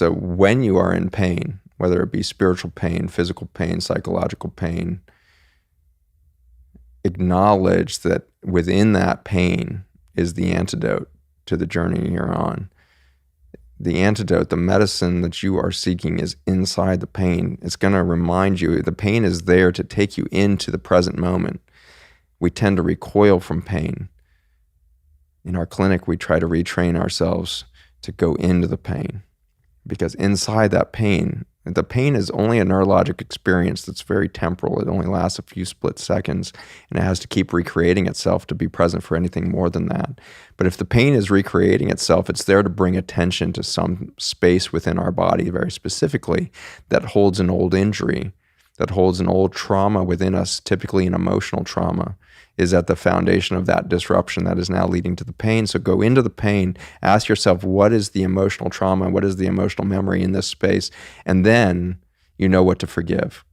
So when you are in pain, whether it be spiritual pain, physical pain, psychological pain, acknowledge that within that pain is the antidote to the journey you're on. The antidote, the medicine that you are seeking, is inside the pain. It's going to remind you, the pain is there to take you into the present moment. We tend to recoil from pain. In our clinic, we try to retrain ourselves to go into the pain, because inside that pain, the pain is only a neurologic experience that's very temporal. It only lasts a few split seconds, and it has to keep recreating itself to be present for anything more than that. But if the pain is recreating itself, it's there to bring attention to some space within our body, very specifically, that holds an old injury, that holds an old trauma within us, typically an emotional trauma, is at the foundation of that disruption that is now leading to the pain. So go into the pain, ask yourself, what is the emotional trauma? What is the emotional memory in this space? And then you know what to forgive.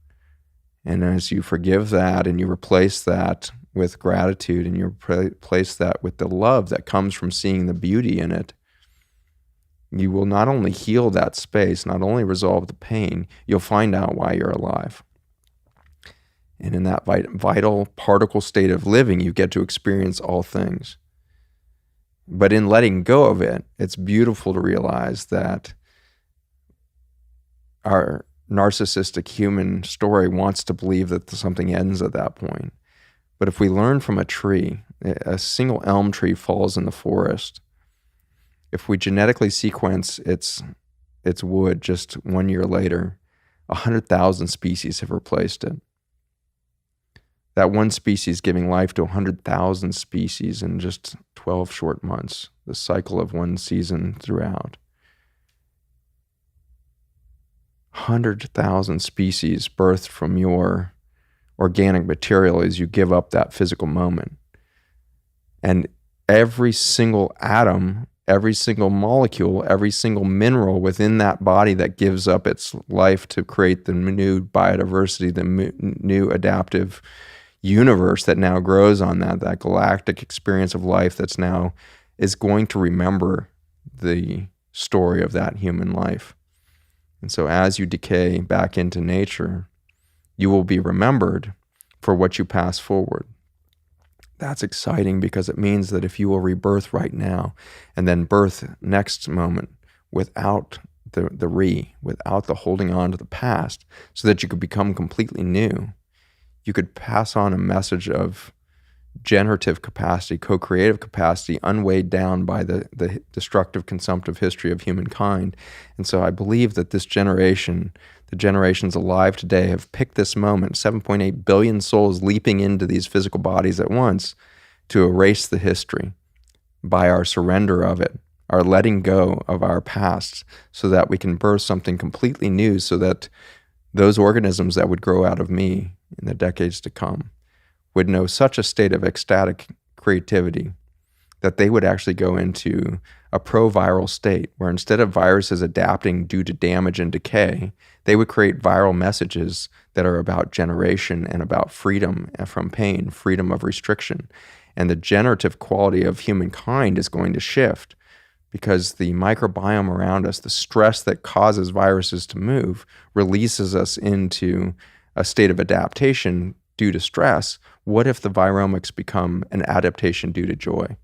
And as you forgive that and you replace that with gratitude and you replace that with the love that comes from seeing the beauty in it, you will not only heal that space, not only resolve the pain, you'll find out why you're alive. And in that vital particle state of living, you get to experience all things. But in letting go of it, it's beautiful to realize that our narcissistic human story wants to believe that something ends at that point. But if we learn from a tree, a single elm tree falls in the forest. If we genetically sequence its wood just 1 year later, 100,000 species have replaced it. That one species giving life to 100,000 species in just 12 short months, the cycle of one season throughout. 100,000 species birthed from your organic material as you give up that physical moment. And every single atom, every single molecule, every single mineral within that body that gives up its life to create the new biodiversity, the new adaptive universe that now grows on that galactic experience of life that's now is going to remember the story of that human life. And so as you decay back into nature, you will be remembered for what you pass forward. That's exciting because it means that if you will rebirth right now and then birth next moment without without the holding on to the past, so that you could become completely new, you could pass on a message of generative capacity, co-creative capacity, unweighed down by the destructive, consumptive history of humankind. And so I believe that this generation, the generations alive today, have picked this moment, 7.8 billion souls leaping into these physical bodies at once, to erase the history by our surrender of it, our letting go of our past, so that we can birth something completely new, so that those organisms that would grow out of me in the decades to come would know such a state of ecstatic creativity that they would actually go into a pro-viral state where instead of viruses adapting due to damage and decay, they would create viral messages that are about generation and about freedom from pain, freedom of restriction. And the generative quality of humankind is going to shift because the microbiome around us, the stress that causes viruses to move, releases us into a state of adaptation due to stress. What if the viromics become an adaptation due to joy?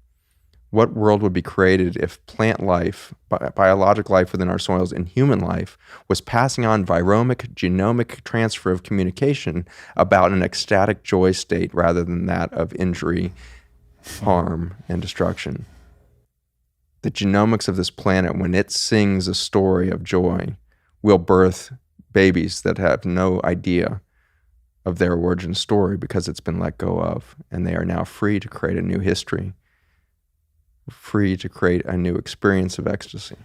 What world would be created if plant life, biologic life within our soils, and human life was passing on viromic, genomic transfer of communication about an ecstatic joy state rather than that of injury, harm, and destruction? The genomics of this planet, when it sings a story of joy, will birth babies that have no idea of their origin story because it's been let go of, and they are now free to create a new history, free to create a new experience of ecstasy.